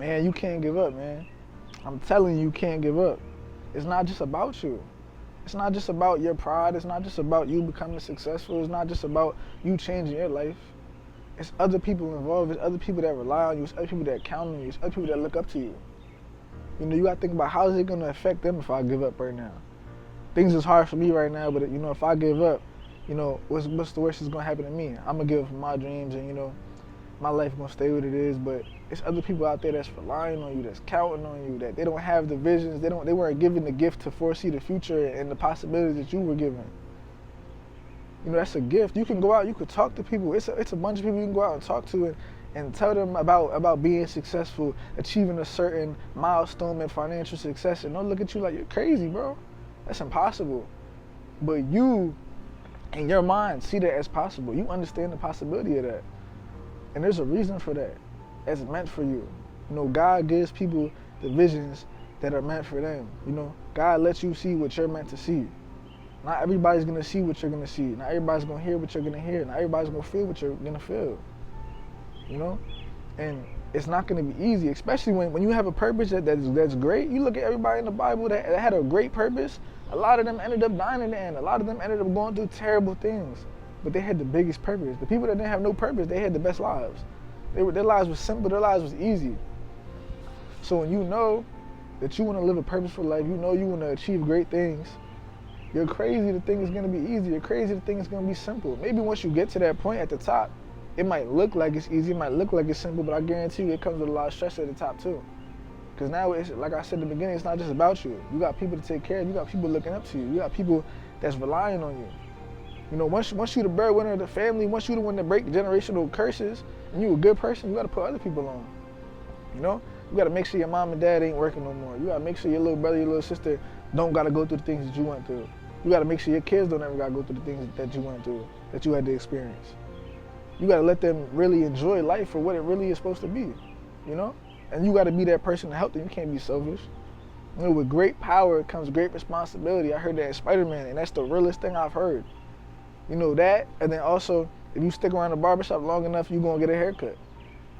Man, you can't give up, man. I'm telling you, you can't give up. It's not just about you. It's not just about your pride. It's not just about you becoming successful. It's not just about you changing your life. It's other people involved. It's other people that rely on you. It's other people that count on you. It's other people that look up to you. You know, you gotta think about how is it gonna affect them if I give up right now. Things is hard for me right now, but you know, if I give up, you know, what's the worst that's gonna happen to me? I'm gonna give up my dreams, and you know, my life gonna stay what it is. But it's other people out there that's relying on you, that's counting on you, that they don't have the visions, they weren't given the gift to foresee the future and the possibilities that you were given. You know, that's a gift. You can go out, you could talk to people. It's a bunch of people you can go out and talk to and tell them about being successful, achieving a certain milestone in financial success, and they'll look at you like you're crazy, bro. That's impossible. But you, in your mind, see that as possible. You understand the possibility of that. And there's a reason for that. It's meant for you. You know, God gives people the visions that are meant for them. You know, God lets you see what you're meant to see. Not everybody's gonna see what you're gonna see. Not everybody's gonna hear what you're gonna hear. Not everybody's gonna feel what you're gonna feel. You know? And it's not gonna be easy, especially when you have a purpose that's great. You look at everybody in the Bible that had a great purpose, a lot of them ended up dying in the end. A lot of them ended up going through terrible things. But they had the biggest purpose. The people that didn't have no purpose, they had the best lives. Their lives was simple, their lives was easy. So when you know that you wanna live a purposeful life, you know you wanna achieve great things, you're crazy to think it's gonna be easy. You're crazy to think it's gonna be simple. Maybe once you get to that point at the top, it might look like it's easy, it might look like it's simple, but I guarantee you it comes with a lot of stress at the top too. Because now, it's, like I said in the beginning, it's not just about you. You got people to take care of, you got people looking up to you, you got people that's relying on you. You know, once you the breadwinner of the family, once you the one to break generational curses, and you a good person, you gotta put other people on. You know? You gotta make sure your mom and dad ain't working no more. You gotta make sure your little brother, your little sister don't gotta go through the things that you went through. You gotta make sure your kids don't ever gotta go through the things that you went through, that you had to experience. You gotta let them really enjoy life for what it really is supposed to be, you know? And you gotta be that person to help them. You can't be selfish. You know, with great power comes great responsibility. I heard that in Spider-Man, and that's the realest thing I've heard. You know that, and then also, if you stick around the barbershop long enough, you're gonna get a haircut.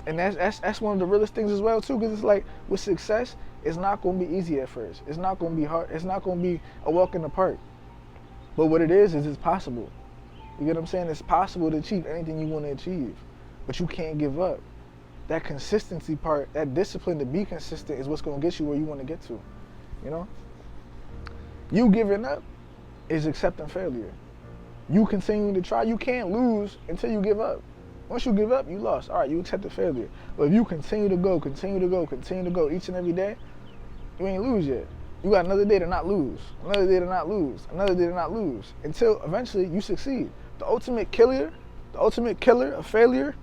And that's one of the realest things as well too, because it's like, with success, it's not gonna be easy at first. It's not gonna be hard. It's not gonna be a walk in the park. But what it is it's possible. You get what I'm saying? It's possible to achieve anything you want to achieve, but you can't give up. That consistency part, that discipline to be consistent is what's gonna get you where you want to get to, you know? You giving up is accepting failure. You continuing to try, you can't lose until you give up. Once you give up, you lost. All right, you accept the failure. But if you continue to go each and every day, you ain't lose yet. You got another day to not lose, another day to not lose, another day to not lose, until eventually you succeed. The ultimate killer of failure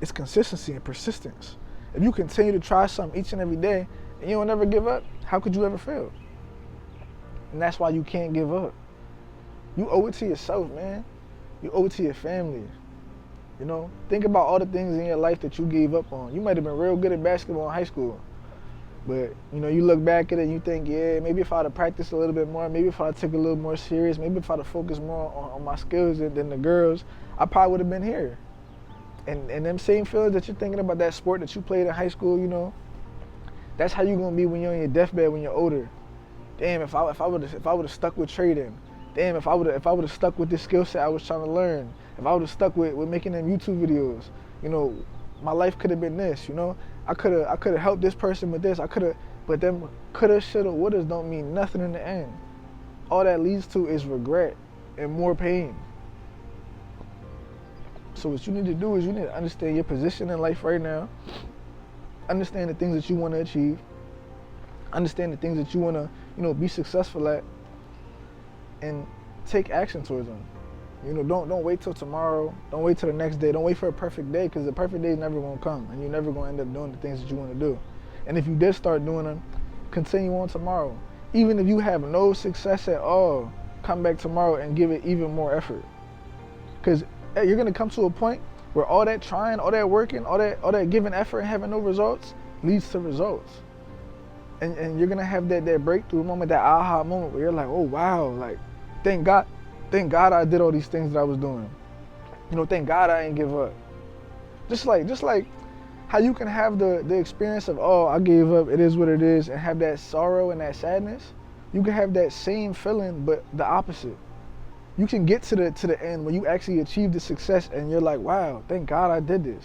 is consistency and persistence. If you continue to try something each and every day and you don't ever give up, how could you ever fail? And that's why you can't give up. You owe it to yourself, man. You owe it to your family. You know, think about all the things in your life that you gave up on. You might have been real good at basketball in high school, but you know, you look back at it and you think, yeah, maybe if I'd have practiced a little bit more, maybe if I'd took it a little more serious, maybe if I'd have focused more on my skills than the girls, I probably would have been here. And them same feelings that you're thinking about that sport that you played in high school, you know, that's how you're gonna be when you're on your deathbed when you're older. Damn, if I would have stuck with trading. Damn, if I would have stuck with this skill set I was trying to learn. If I would have stuck with making them YouTube videos, you know, my life could have been this, you know. I could have helped this person with this. But them coulda, shoulda, wouldas don't mean nothing in the end. All that leads to is regret and more pain. So what you need to do is you need to understand your position in life right now. Understand the things that you want to achieve. Understand the things that you want to, you know, be successful at, and take action towards them. You know, don't wait till tomorrow. Don't wait till the next day. Don't wait for a perfect day, because the perfect day is never gonna come, and you're never gonna end up doing the things that you want to do. And if you did start doing them, continue on tomorrow. Even if you have no success at all, come back tomorrow and give it even more effort. Because you're gonna come to a point where all that trying, all that working, all that giving effort and having no results leads to results. And you're gonna have that breakthrough moment, that aha moment where you're like, oh wow, like thank God I did all these things that I was doing. You know, thank God I ain't give up. Just like How you can have the experience of, oh, I gave up, it is what it is, and have that sorrow and that sadness. You can have that same feeling, but the opposite. You can get to the end when you actually achieve the success and you're like, wow, thank God I did this.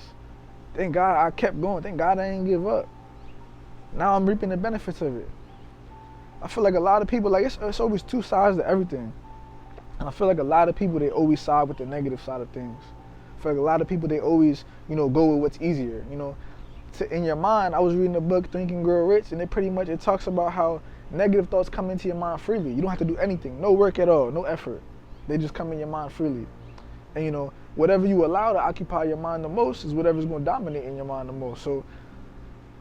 Thank God I kept going. Thank God I didn't give up. Now I'm reaping the benefits of it. I feel like a lot of people, like it's always two sides to everything. And I feel like a lot of people, they always side with the negative side of things. I feel like a lot of people, they always, go with what's easier. In your mind, I was reading a book, Think and Grow Rich, and it talks about how negative thoughts come into your mind freely. You don't have to do anything, no work at all, no effort. They just come in your mind freely. And whatever you allow to occupy your mind the most is whatever's going to dominate in your mind the most. So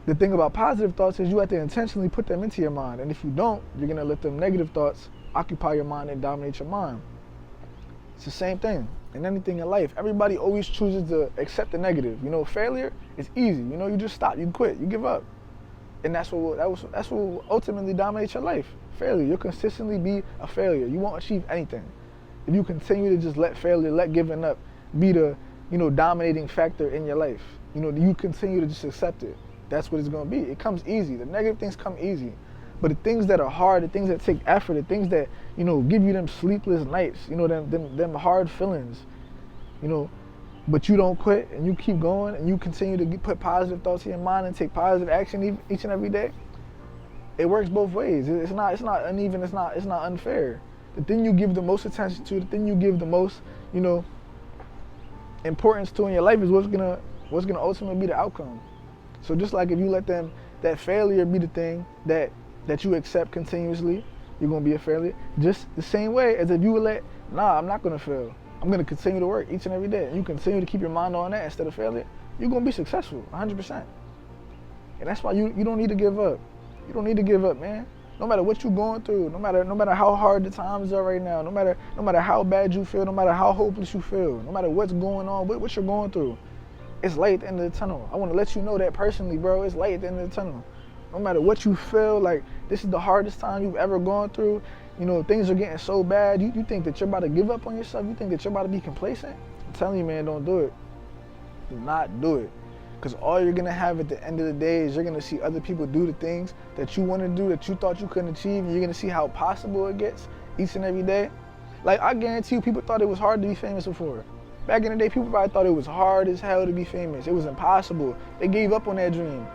the thing about positive thoughts is you have to intentionally put them into your mind. And if you don't, you're going to let them negative thoughts occupy your mind and dominate your mind. It's the same thing in anything in life. Everybody always chooses to accept the negative. Failure is easy. You just stop, you quit, you give up. And that's what will ultimately dominate your life. Failure. You'll consistently be a failure. You won't achieve anything if you continue to just let failure, let giving up be the dominating factor in your life. You continue to just accept it. That's what it's going to be. It comes easy. The negative things come easy. But the things that are hard, the things that take effort, the things that, give you them sleepless nights, them hard feelings, but you don't quit and you keep going and you continue to put positive thoughts in your mind and take positive action each and every day. It works both ways. It's not uneven. It's not unfair. The thing you give the most attention to, the thing you give the most, importance to in your life is what's gonna ultimately be the outcome. So just like if you let that failure be the thing that you accept continuously, you're gonna be a failure. Just the same way as if you would I'm not gonna fail. I'm gonna continue to work each and every day. And you continue to keep your mind on that instead of failure, you're gonna be successful, 100%. And that's why you don't need to give up. You don't need to give up, man. No matter what you're going through, no matter how hard the times are right now, no matter how bad you feel, no matter how hopeless you feel, no matter what's going on, what you're going through, it's light at the end of the tunnel. I want to let you know that personally, bro. It's light at the end of the tunnel. No matter what you feel, like this is the hardest time you've ever gone through, things are getting so bad, you think that you're about to give up on yourself, you think that you're about to be complacent? I'm telling you, man, don't do it. Do not do it. Because all you're going to have at the end of the day is you're going to see other people do the things that you want to do, that you thought you couldn't achieve, and you're going to see how possible it gets each and every day. Like, I guarantee you, people thought it was hard to be famous before. Back in the day, people probably thought it was hard as hell to be famous. It was impossible. They gave up on that dream.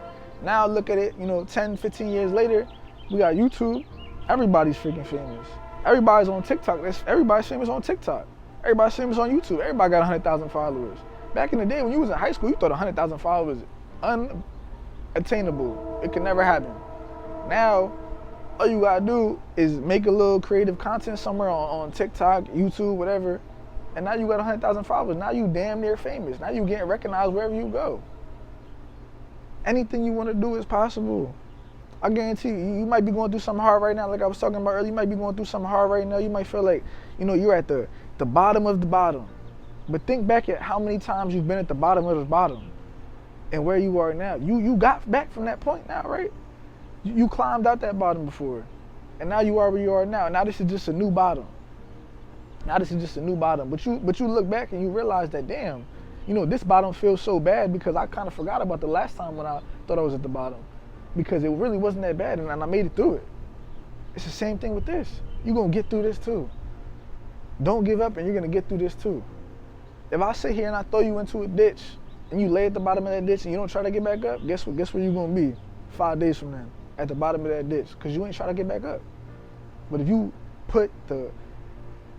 Now look at it, 10, 15 years later, we got YouTube. Everybody's freaking famous. Everybody's on TikTok. Everybody's famous on TikTok. Everybody's famous on YouTube. Everybody got 100,000 followers. Back in the day when you was in high school, you thought 100,000 followers was unattainable. It could never happen. Now, all you gotta do is make a little creative content somewhere on TikTok, YouTube, whatever, and now you got 100,000 followers. Now you damn near famous. Now you getting recognized wherever you go. Anything you want to do is possible. I guarantee you might be going through something hard right now, like I was talking about earlier. You might be going through something hard right now. You might feel like, you're at the bottom of the bottom. But think back at how many times you've been at the bottom of the bottom and where you are now. You got back from that point now, right? You climbed out that bottom before. And now you are where you are now. Now this is just a new bottom. But you look back and you realize that, damn, this bottom feels so bad because I kind of forgot about the last time when I thought I was at the bottom. Because it really wasn't that bad and I made it through it. It's the same thing with this. You're going to get through this too. Don't give up and you're going to get through this too. If I sit here and I throw you into a ditch and you lay at the bottom of that ditch and you don't try to get back up, guess where you're going to be 5 days from now? At the bottom of that ditch, because you ain't trying to get back up. But if you put the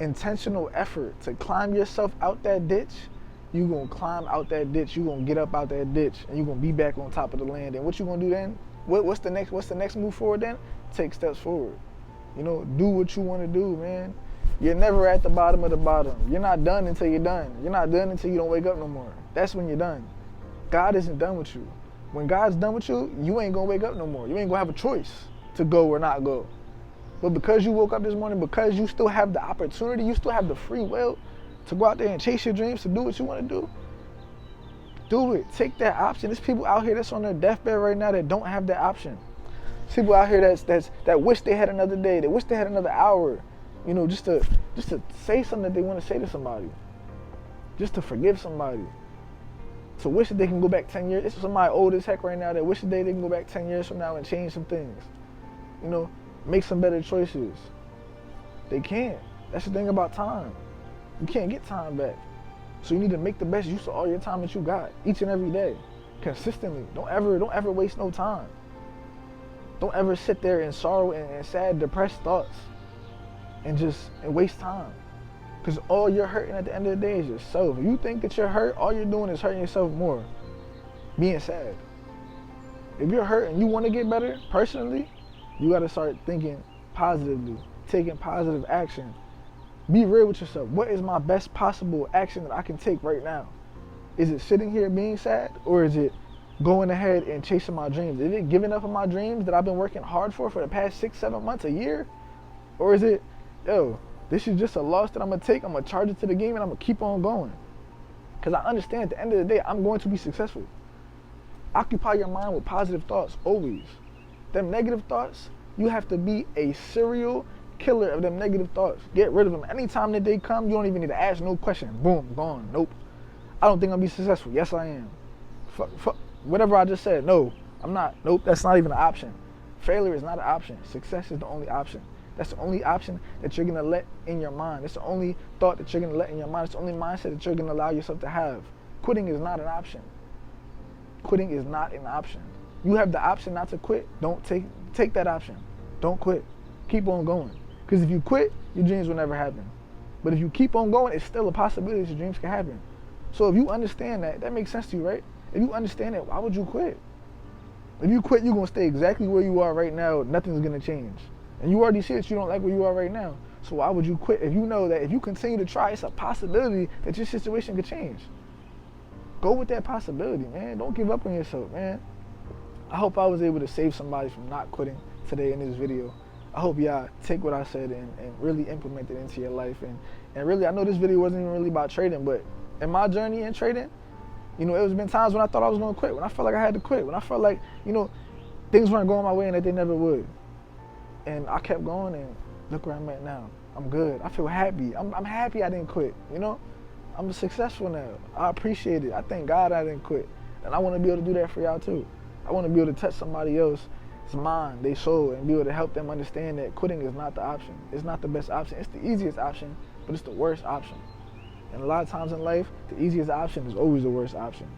intentional effort to climb yourself out that ditch, you're going to climb out that ditch, you're going to get up out that ditch, and you're going to be back on top of the land. And what you going to do then? What's the next move forward then? Take steps forward. Do what you want to do, man. You're never at the bottom of the bottom. You're not done until you're done. You're not done until you don't wake up no more. That's when you're done. God isn't done with you. When God's done with you, you ain't gonna wake up no more. You ain't gonna have a choice to go or not go. But because you woke up this morning, because you still have the opportunity, you still have the free will to go out there and chase your dreams, to do what you want to do it. Take that option. There's people out here that's on their deathbed right now that don't have that option. There's people out here that wish they had another day, that wish they had another hour, just to say something that they want to say to somebody, just to forgive somebody, to wish that they can go back 10 years. It's somebody old as heck right now that wish that they can go back 10 years from now and change some things. You know, make some better choices. They can't. That's the thing about time. You can't get time back. So you need to make the best use of all your time that you got each and every day, consistently. Don't ever waste no time. Don't ever sit there in sorrow and sad, depressed thoughts and waste time. Because all you're hurting at the end of the day is yourself. If you think that you're hurt, all you're doing is hurting yourself more, being sad. If you're hurt and you want to get better personally, you got to start thinking positively, taking positive action. Be real with yourself. What is my best possible action that I can take right now? Is it sitting here being sad, or is it going ahead and chasing my dreams? Is it giving up on my dreams that I've been working hard for the past 6, 7 months, a year? Or is it, yo, this is just a loss that I'm going to take, I'm going to charge it to the game, and I'm going to keep on going? Because I understand at the end of the day, I'm going to be successful. Occupy your mind with positive thoughts, always. Them negative thoughts, you have to be a serial killer of them negative thoughts. Get rid of them. Anytime that they come, you don't even need to ask no question. Boom, gone. Nope. I don't think I'll be successful. Yes, I am. Fuck. Whatever I just said, no, I'm not. Nope, that's not even an option. Failure is not an option. Success is the only option. That's the only option that you're gonna let in your mind. That's the only thought that you're gonna let in your mind. It's the only mindset that you're gonna allow yourself to have. Quitting is not an option. Quitting is not an option. You have the option not to quit. Don't take that option. Don't quit. Keep on going. Because if you quit, your dreams will never happen. But if you keep on going, it's still a possibility that your dreams can happen. So if you understand that, that makes sense to you, right? If you understand that, why would you quit? If you quit, you're going to stay exactly where you are right now. Nothing's going to change. And you already see that you don't like where you are right now. So why would you quit if you know that if you continue to try, it's a possibility that your situation could change? Go with that possibility, man. Don't give up on yourself, man. I hope I was able to save somebody from not quitting today in this video. I hope y'all take what I said and really implement it into your life. And really, I know this video wasn't even really about trading, but in my journey in trading, you know, it's been times when I thought I was going to quit, when I felt like I had to quit, when I felt like, you know, things weren't going my way and that they never would. And I kept going, and look where I'm at now. I'm good. I feel happy. I'm happy I didn't quit, you know? I'm successful now. I appreciate it. I thank God I didn't quit. And I want to be able to do that for y'all too. I want to be able to touch somebody else's mind, their soul, and be able to help them understand that quitting is not the option. It's not the best option. It's the easiest option, but it's the worst option. And a lot of times in life, the easiest option is always the worst option.